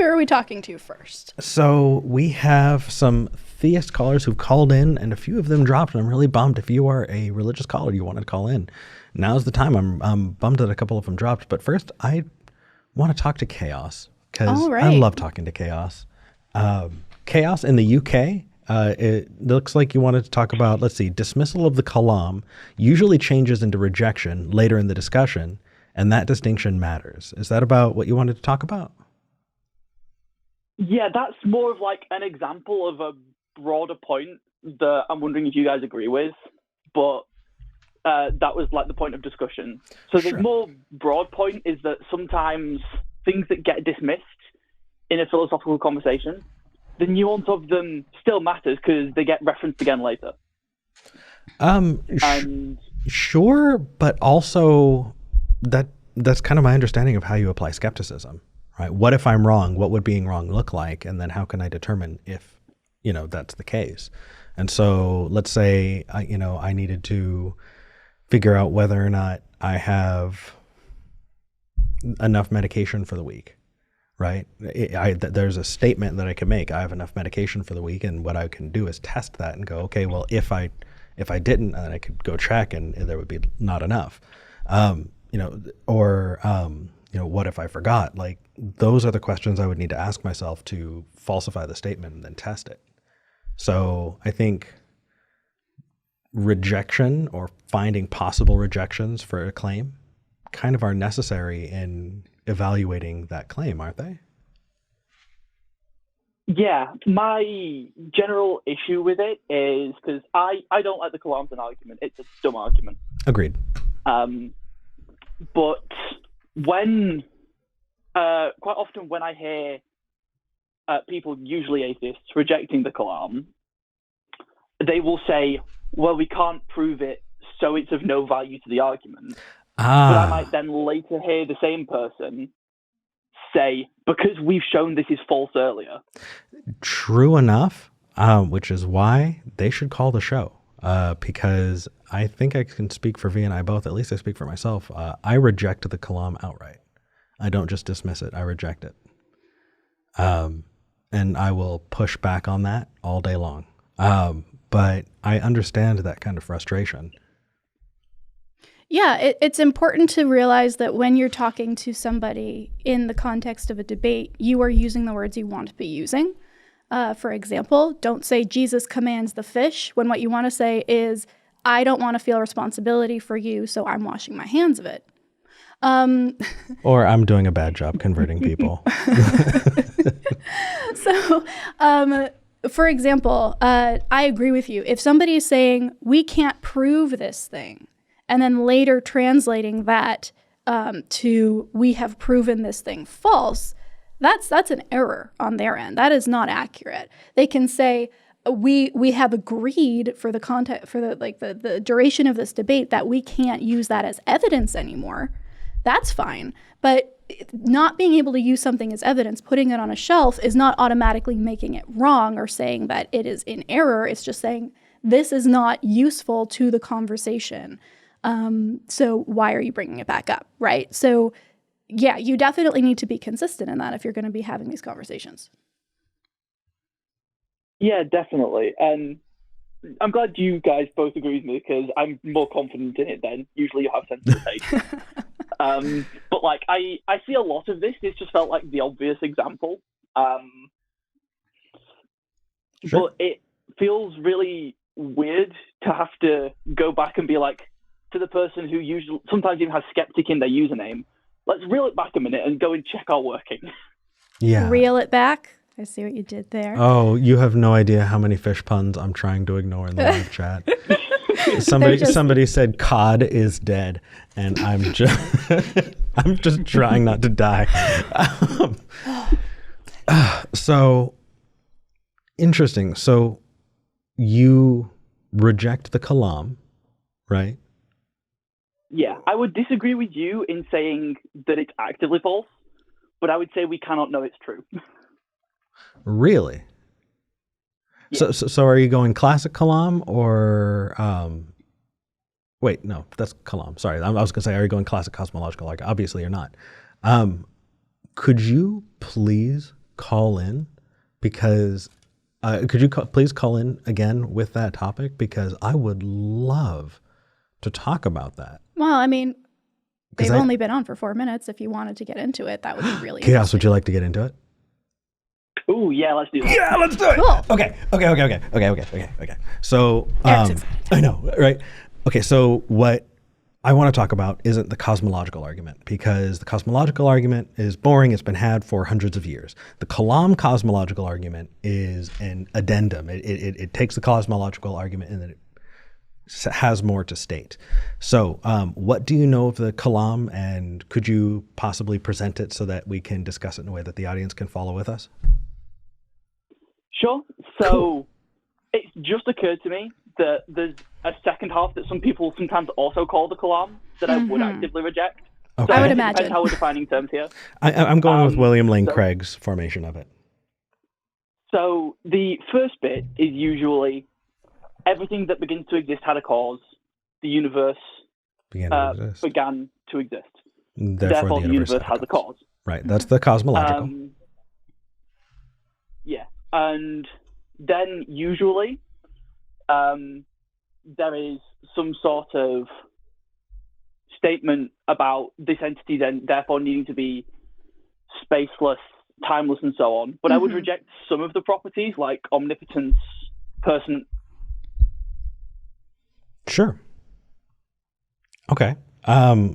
Who are we talking to first? So we have some theist callers who've called in, and a few of them dropped, and I'm really bummed. If you are a religious caller, you want to call in, now's the time. I'm bummed that a couple of them dropped. But first, I want to talk to Chaos, because I love talking to Chaos. Chaos in the UK, it looks like you wanted to talk about, let's see, dismissal of the Kalam usually changes into rejection later in the discussion, and that distinction matters. Is that about what you wanted to talk about? Yeah, that's more of like an example of a broader point that I'm wondering if you guys agree with, but that was like the point of discussion. So the more broad point is that sometimes things that get dismissed in a philosophical conversation, the nuance of them still matters because they get referenced again later. Sure, but also that's kind of my understanding of how you apply skepticism, right? What if I'm wrong? What would being wrong look like? And then how can I determine if, that's the case? And so let's say, I needed to figure out whether or not I have enough medication for the week, right? There's a statement that I can make. I have enough medication for the week, and what I can do is test that and go, okay, well, if I didn't, then I could go check, and there would be not enough. What if I forgot? Like, those are the questions I would need to ask myself to falsify the statement and then test it. So I think rejection or finding possible rejections for a claim kind of are necessary in evaluating that claim, aren't they? Yeah, my general issue with it is because I don't like the Kalam's an argument. It's a dumb argument. Agreed. But when, quite often when I hear people, usually atheists, rejecting the Kalam, they will say, well, we can't prove it, so it's of no value to the argument. But I might then later hear the same person say, because we've shown this is false earlier. True enough, which is why they should call the show. Because I think I can speak for V and I both, at least I speak for myself. I reject the Kalam outright. I don't just dismiss it, I reject it. And I will push back on that all day long. But I understand that kind of frustration. Yeah, it's important to realize that when you're talking to somebody in the context of a debate, you are using the words you want to be using. For example, don't say Jesus commands the fish when what you want to say is, I don't want to feel responsibility for you, so I'm washing my hands of it. Or I'm doing a bad job converting people. So, for example, I agree with you. If somebody is saying, we can't prove this thing, and then later translating that to, we have proven this thing false, that's an error on their end. That is not accurate. They can say, we have agreed for the content, for the duration of this debate, that we can't use that as evidence anymore. That's fine. But not being able to use something as evidence, putting it on a shelf, is not automatically making it wrong or saying that it is in error. It's just saying this is not useful to the conversation. So why are you bringing it back up, right? So yeah, you definitely need to be consistent in that if you're going to be having these conversations. Yeah, definitely. And I'm glad you guys both agree with me because I'm more confident in it then. Usually you have sensible takes. But like, I see a lot of this. This just felt like the obvious example. Sure. But it feels really weird to have to go back and be like, to the person who usually sometimes even has Skeptic in their username, let's reel it back a minute and go and check our working. Yeah. Reel it back. I see what you did there. Oh, you have no idea how many fish puns I'm trying to ignore in the live chat. Somebody said cod is dead, and I'm just trying not to die. So interesting. So you reject the Kalam, right? Yeah, I would disagree with you in saying that it's actively false, but I would say we cannot know it's true. Really? Yeah. So are you going classic Kalam or wait, no, that's Kalam. Sorry, I was going to say, are you going classic cosmological? Like, obviously you're not. Could you please call in? Because could you please call in again with that topic? Because I would love to talk about that. Well, I mean, they've only been on for 4 minutes. If you wanted to get into it, that would be really Chaos, interesting. would you like to get into it? Ooh, yeah, let's do that. Yeah, let's do it. Cool. Okay. So, Eric's excited. I know, right? Okay, so what I want to talk about isn't the cosmological argument, because the cosmological argument is boring. It's been had for hundreds of years. The Kalam cosmological argument is an addendum. It takes the cosmological argument and then it has more to state. So what do you know of the Kalam, and could you possibly present it so that we can discuss it in a way that the audience can follow with us? Sure. So Cool. It's just occurred to me that there's a second half that some people sometimes also call the Kalam that I would actively reject. Okay. So I would it imagine. depends how we're defining terms here. I'm going with William Lane so- Craig's formation of it. So the first bit is usually everything that begins to exist had a cause. The universe Began to exist. began to exist. Therefore, the universe has a cause. Right. That's the cosmological. Yeah. And then usually there is some sort of statement about this entity then therefore needing to be spaceless, timeless, and so on. But I would reject some of the properties like omnipotence, person. Sure. Okay.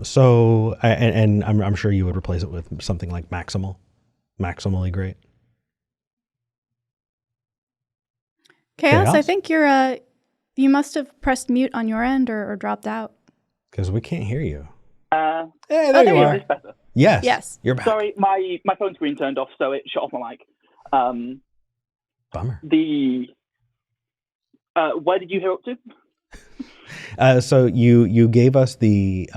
So, and I'm sure you would replace it with something like maximally great. Chaos, I Chaos? think you must have pressed mute on your end or dropped out. Because we can't hear you. Hey, Hey, there you is are. this better? Yes. Yes. You're back. Sorry, my phone screen turned off, so it shut off my mic. Bummer. Where did you hear up to? So you gave us the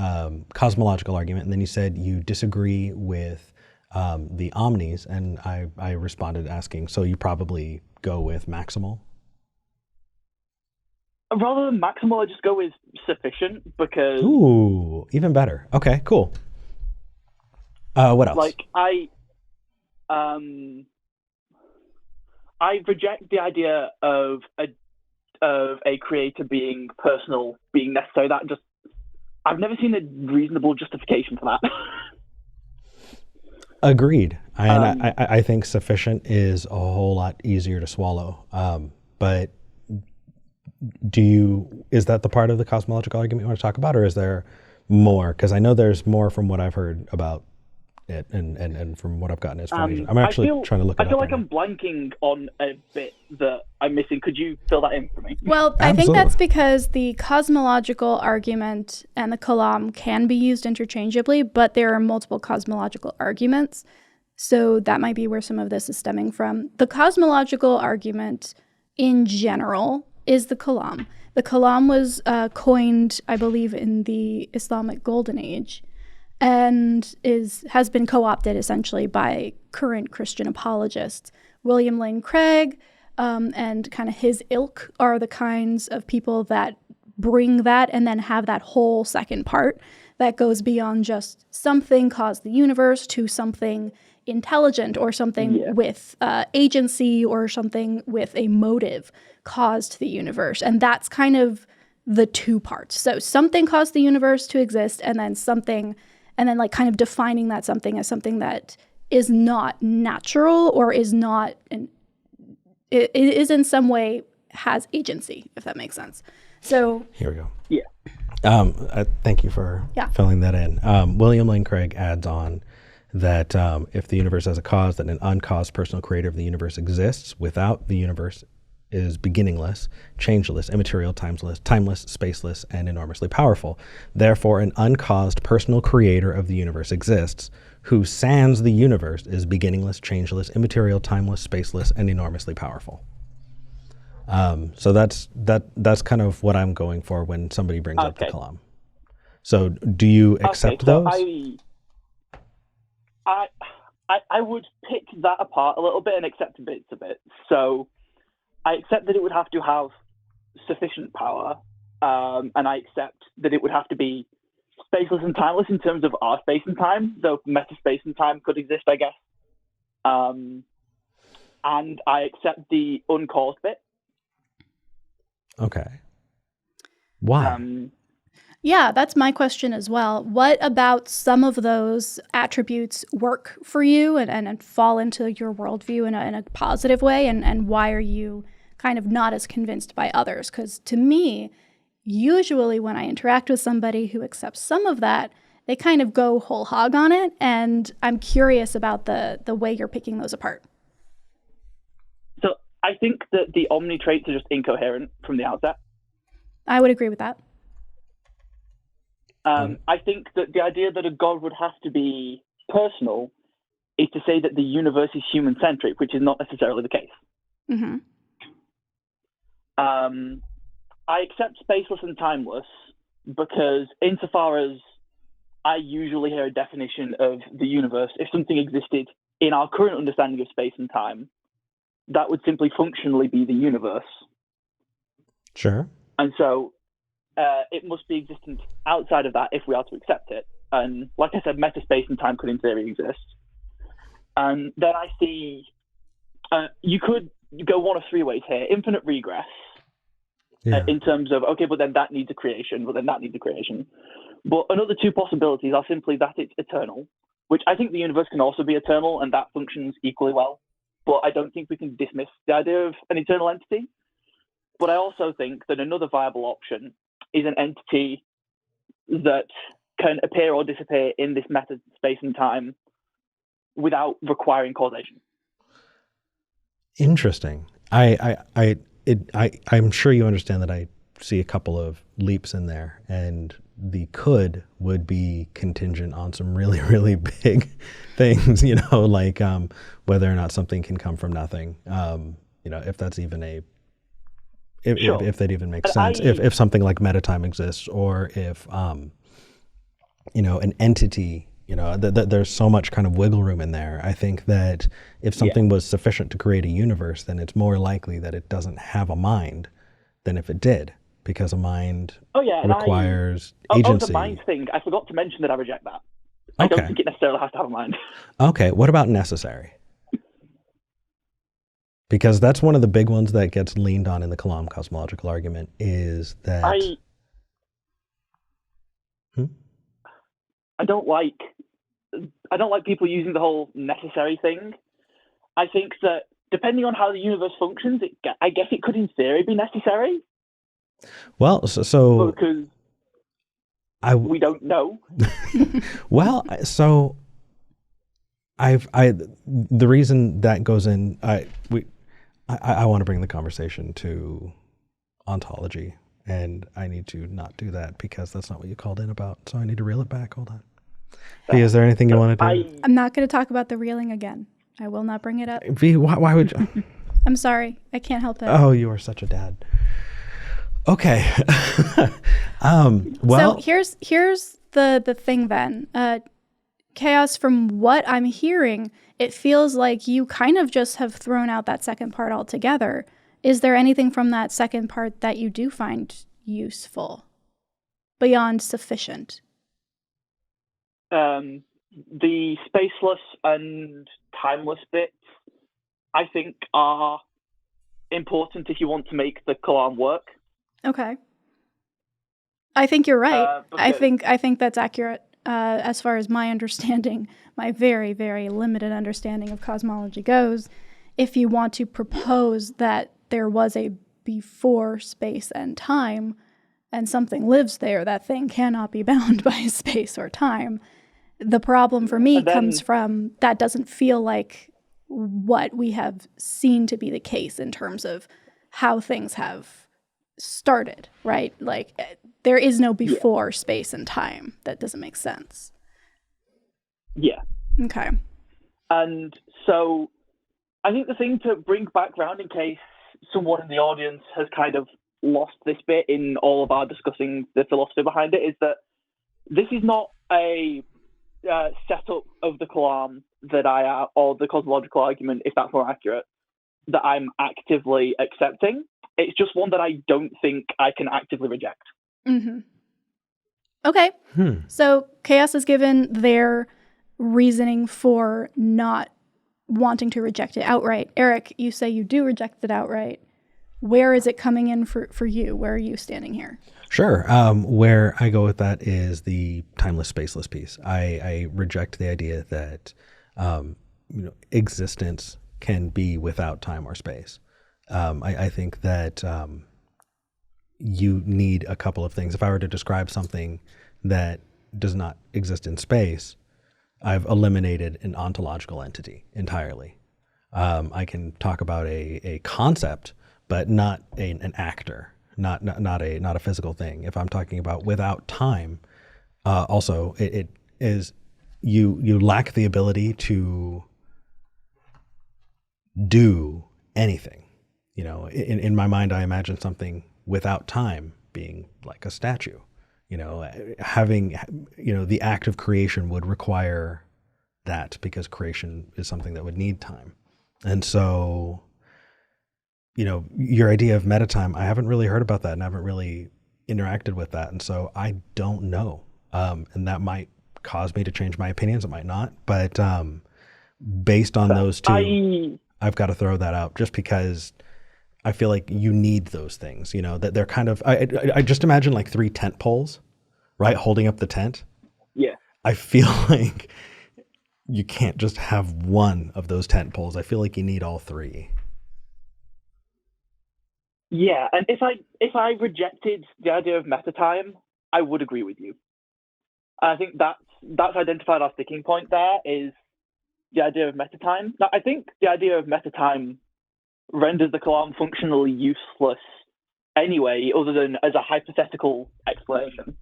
cosmological argument, and then you said you disagree with the omnis, and I responded asking, so you probably go with maximal? Rather than maximal, I just go with sufficient because, Ooh, even better. Okay, cool. What else? like, I reject the idea of a creator being personal, being necessary. That just, I've never seen a reasonable justification for that. Agreed. I think sufficient is a whole lot easier to swallow. But is that the part of the cosmological argument you want to talk about, or is there more? Because I know there's more from what I've heard about it and from what I've gotten as information. I'm actually trying to look it up. I feel like right I'm blanking on a bit that I'm missing. Could you fill that in for me? Well, I think Absolutely. that's because the cosmological argument and the Kalam can be used interchangeably, but there are multiple cosmological arguments. So that might be where some of this is stemming from. The cosmological argument in general is the Kalam. The Kalam was coined, I believe, in the Islamic Golden Age, and has been co-opted essentially by current Christian apologists. William Lane Craig and kind of his ilk are the kinds of people that bring that and then have that whole second part that goes beyond just something caused the universe to something intelligent or something with agency or something with a motive caused the universe. And that's kind of the two parts. So something caused the universe to exist, and then something, and then like kind of defining that something as something that is not natural or is not, it is in some way has agency, if that makes sense. So Here we go. Yeah. Thank you for filling that in. William Lane Craig adds on that if the universe has a cause, then an uncaused personal creator of the universe exists. Without the universe is beginningless, changeless, immaterial, timeless, spaceless, and enormously powerful. Therefore, an uncaused personal creator of the universe exists, who sans the universe is beginningless, changeless, immaterial, timeless, spaceless, and enormously powerful. So that's kind of what I'm going for when somebody brings up the Kalam. So do you accept those? I would pick that apart a little bit and accept bits of it. So I accept that it would have to have sufficient power, and I accept that it would have to be spaceless and timeless in terms of our space and time, though meta space and time could exist, I guess. and I accept the uncaused bit. Okay. Why? Yeah, that's my question as well. What about some of those attributes work for you and fall into your worldview in a positive way? And why are you kind of not as convinced by others? Because to me, usually when I interact with somebody who accepts some of that, they kind of go whole hog on it. And I'm curious about the way you're picking those apart. So I think that the omni traits are just incoherent from the outset. I would agree with that. I think that the idea that a god would have to be personal is to say that the universe is human-centric, which is not necessarily the case. Mm-hmm. I accept spaceless and timeless because insofar as I usually hear a definition of the universe, if something existed in our current understanding of space and time, that would simply functionally be the universe. Sure. And so it must be existent outside of that if we are to accept it. And like I said, metaspace and time could in theory exist. And then I see you could go one of three ways here. Infinite regress in terms of, okay, but then that needs a creation, but then that needs a creation. But another two possibilities are simply that it's eternal, which I think the universe can also be eternal and that functions equally well. But I don't think we can dismiss the idea of an eternal entity. But I also think that another viable option is an entity that can appear or disappear in this meta space and time without requiring causation. Interesting. I'm sure you understand that I see a couple of leaps in there, and the could would be contingent on some really, really big things, like whether or not something can come from nothing, if that's even if that even makes sense, if something like metatime exists, or if, an entity, there's so much kind of wiggle room in there. I think that if something was sufficient to create a universe, then it's more likely that it doesn't have a mind than if it did, because a mind requires agency. The mind thing, I forgot to mention that I reject that. I don't think it necessarily has to have a mind. Okay, what about necessary? Because that's one of the big ones that gets leaned on in the Kalam cosmological argument, is that I don't like people using the whole necessary thing. I think that depending on how the universe functions, I guess it could in theory be necessary. Well, so because we don't know. Well, so the reason that goes in, I want to bring the conversation to ontology, and I need to not do that because that's not what you called in about. So I need to reel it back. Hold on. V, is there anything you want to do? I'm not going to talk about the reeling again. I will not bring it up. V, why would you? I'm sorry. I can't help it. Oh, you are such a dad. Okay. Well, so here's the thing then. Chaos, from what I'm hearing, it feels like you kind of just have thrown out that second part altogether. Is there anything from that second part that you do find useful beyond sufficient? The spaceless and timeless bits, I think, are important if you want to make the Kalam work. Okay. I think you're right. I think that's accurate as far as my understanding, my very, very limited understanding of cosmology goes. If you want to propose that there was a before space and time, and something lives there, that thing cannot be bound by space or time. The problem for me comes from that doesn't feel like what we have seen to be the case in terms of how things have started, right? Like there is no before space and time. That doesn't make sense. Yeah. Okay. And so I think the thing to bring back round in case someone in the audience has kind of lost this bit in all of our discussing the philosophy behind it is that this is not a setup of the Kalam that or the cosmological argument, if that's more accurate, that I'm actively accepting. It's just one that I don't think I can actively reject. Mm-hmm. Okay. So Chaos has given their reasoning for not wanting to reject it outright. Eric, you say you do reject it outright. Where is it coming in for you? Where are you standing here? Sure. Where I go with that is the timeless, spaceless piece. I reject the idea that existence can be without time or space. I think that you need a couple of things. If I were to describe something that does not exist in space, I've eliminated an ontological entity entirely. I can talk about a concept, but not an actor, not a physical thing. If I'm talking about without time, also it is you lack the ability to do anything. In my mind, I imagine something without time being like a statue. Having the act of creation would require that, because creation is something that would need time. And so, your idea of meta time, I haven't really heard about that and haven't really interacted with that. And so I don't know. And that might cause me to change my opinions. It might not. But based on those two, I've got to throw that out just because I feel like you need those things, that they're kind of, I just imagine like 3 tent poles, right? Holding up the tent. Yeah. I feel like you can't just have one of those tent poles. I feel like you need all 3. Yeah, and if I rejected the idea of meta time, I would agree with you. I think that's identified our sticking point there, is the idea of meta time. Now, I think the idea of meta time renders the Kalam functionally useless anyway, other than as a hypothetical explanation.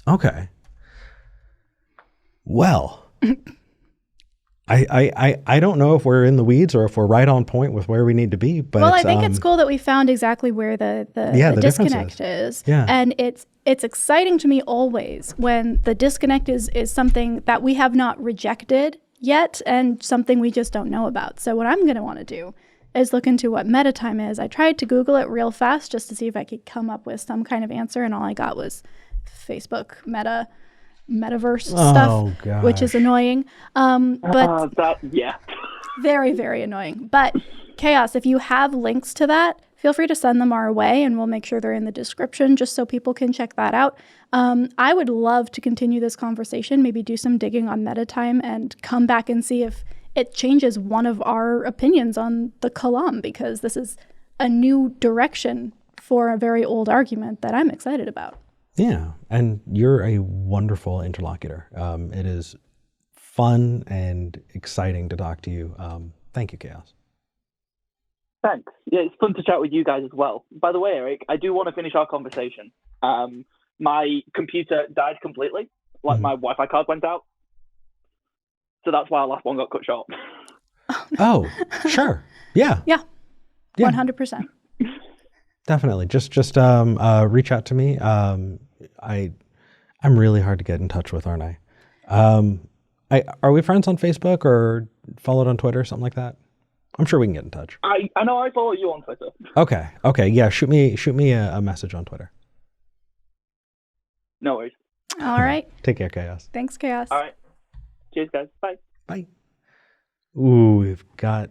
Okay. Well, I don't know if we're in the weeds or if we're right on point with where we need to be, but well, I think it's cool that we found exactly where the disconnect is. Yeah. And it's exciting to me always when the disconnect is something that we have not rejected yet and something we just don't know about. So what I'm going to want to do is look into what meta time is. I tried to Google it real fast just to see if I could come up with some kind of answer, and all I got was Facebook metaverse stuff, gosh. which is annoying. But yeah. very, very annoying. But Chaos, if you have links to that, feel free to send them our way, and we'll make sure they're in the description just so people can check that out. I would love to continue this conversation, maybe do some digging on meta time and come back and see if it changes one of our opinions on the Kalam, because this is a new direction for a very old argument that I'm excited about. Yeah, and you're a wonderful interlocutor. It is fun and exciting to talk to you. Thank you, Chaos. Thanks. Yeah, it's fun to chat with you guys as well. By the way, Eric, I do want to finish our conversation. My computer died completely. Like my Wi-Fi card went out. So that's why our last one got cut short. Oh, sure. Yeah. Yeah. 100%. Definitely. Just reach out to me. I'm really hard to get in touch with, aren't I? Are we friends on Facebook or followed on Twitter, something like that? I'm sure we can get in touch. I know I follow you on Twitter. Okay. Yeah. Shoot me a message on Twitter. No worries. All right. Take care, Chaos. Thanks, Chaos. All right. Cheers, guys. Bye. Bye. Ooh, we've got